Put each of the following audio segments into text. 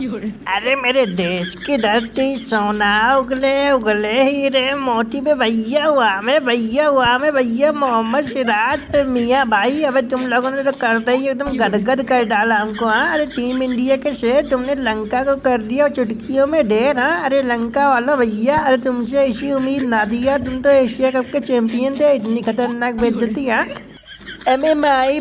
अरे मेरे देश की धरती सोना उगले उगले हीरे मोती में भैया हुआ मैं भैया मोहम्मद सिराज मियाँ भाई। अबे तुम लोगों ने तो करते ही एकदम गदगद कर डाला हमको। हाँ अरे टीम इंडिया के शेर तुमने लंका को कर दिया चुटकियों में ढेर। हाँ अरे लंका वाला भैया, अरे तुमसे ऐसी उम्मीद ना दिया, तुम तो एशिया कप के चैंपियन थे। इतनी खतरनाक बेइज्जती। हाँ अमे माई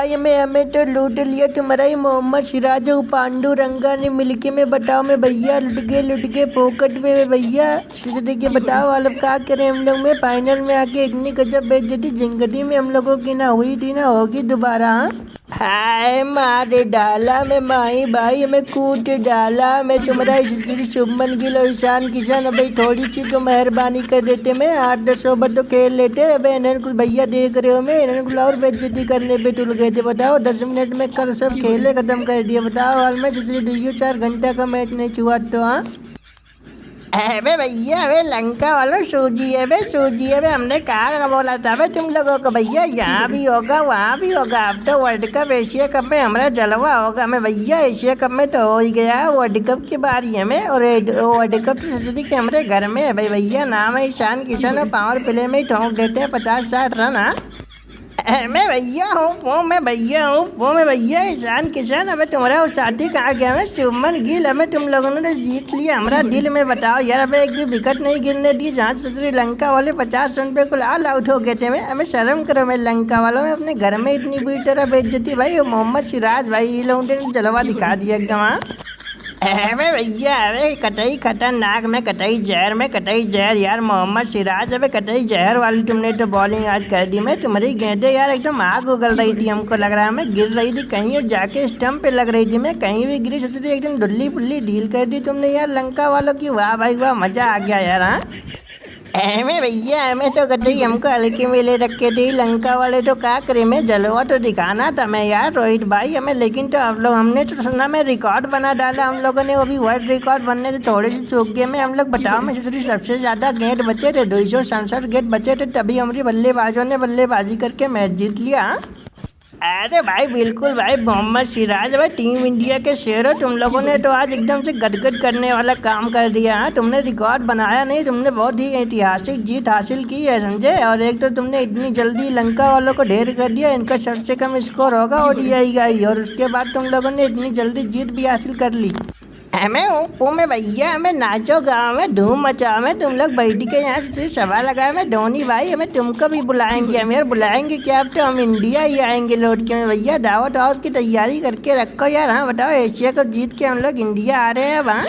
हमें हमें तो लूट लिया तुम्हारा ही मोहम्मद सिराज पांडु रंगा ने मिलके में। बताओ मैं भैया लुट गए फोकट में भैया। के बताओ वाल क्या करें हम लोग में फाइनल में आके इतनी गजब बेइज्जती जिंदगी में हम लोगों की ना हुई थी ना होगी दोबारा। हाय मार डाला मैं माही भाई, हमें कूट डाला मैं तुम्हारा शुभमन गिल और ईशान किशन। भाई थोड़ी सी तो मेहरबानी कर देते, मैं 8-10 ओवर तो खेल लेते। अब इन्हें कुल भैया देख रहे हो मैं इन्हें कुल और बेइज्जती करने पे तुल गए थे। बताओ 10 मिनट में कल सब खेले खत्म कर दिया। बताओ हाल में 4 घंटा का मैच नहीं छुआ तो। हाँ अबे भैया अबे लंका वालों सूजी है बे हमने कहा बोला था बे तुम लोगों को भैया यहाँ भी होगा वहाँ भी होगा। अब तो वर्ल्ड कप एशिया कप में हमारा जलवा होगा। मैं भैया एशिया कप में तो हो ही गया, वर्ल्ड कप की बारी है में। और वर्ल्ड कप तो सोच के हमारे घर में है भाई भैया। नाम है ईशान किशन और पावर प्ले में ही ठोंक देते हैं 50-60 रन। हाँ मैं भैया हूँ वो मैं भैया ईशान किशन। अबे तुम्हारा वो साथी कहाँ गया मैं शुभमन गिल। हमें तुम लोगों ने जीत लिया हमारा दिल में। बताओ यार अबे एक भी विकेट नहीं गिरने दी जहाँ श्रीलंका वाले 50 रन पे कुल ऑल आउट हो गए थे। मैं हमें शर्म करो मैं लंका वालों में अपने घर में इतनी बुरी तरह बेइज्जती। भाई मोहम्मद सिराज भाई ये लोगों ने जलवा दिखा दिया एकदम। हाँ अबे भैया अबे कतई खतरनाक में कतई जहर यार मोहम्मद सिराज। अबे कतई जहर वाली तुमने तो बॉलिंग आज कर दी। मैं तुम्हारी गेंदें यार एकदम आग उगल रही थी, हमको लग रहा है मैं गिर रही थी कहीं और जाके स्टंप पे लग रही थी। मैं कहीं भी गिरी सोच रही एकदम डुल्ली पुल्ली डील कर दी तुमने यार लंका वालों की। वाह भाई वाह मजा आ गया यार। हाँ हमें भैया हमें तो गड्ढी हमको हल्के में ले रखे थे लंका वाले तो क्या करे मैं जलवा तो दिखाना था मैं यार रोहित भाई हमें। लेकिन तो हम लोग हमने तो सुना मैं रिकॉर्ड बना डाला हम लोगों ने, वो भी वर्ल्ड रिकॉर्ड बनने से थोड़े से चूक गए में हम लोग। बताओ मैं सबसे ज़्यादा गेंद बचे थे 267 गेंद बचे थे, तभी हमारी बल्लेबाजों ने बल्लेबाजी करके मैच जीत लिया। अरे भाई बिल्कुल भाई मोहम्मद सिराज भाई टीम इंडिया के शेर हो तुम लोगों ने तो आज एकदम से गदगद करने वाला काम कर दिया। हाँ तुमने रिकॉर्ड बनाया नहीं, तुमने बहुत ही ऐतिहासिक जीत हासिल की है समझे। और एक तो तुमने इतनी जल्दी लंका वालों को ढेर कर दिया, इनका सबसे कम स्कोर होगा ओडीआई का ही। और उसके बाद तुम लोगों ने इतनी जल्दी जीत भी हासिल कर ली। हमें भैया हमें नाचो गाँव में धूम मचाओ में। तुम लोग बैठ के यहाँ से सभा लगाए में धोनी भाई हमें तुमको भी बुलाएंगे। हम यार बुलाएंगे क्या, अब तो हम इंडिया ही आएंगे लौट के। भैया दावत और की तैयारी करके रखो यार। हाँ बताओ एशिया को जीत के हम लोग इंडिया आ रहे हैं अब। हाँ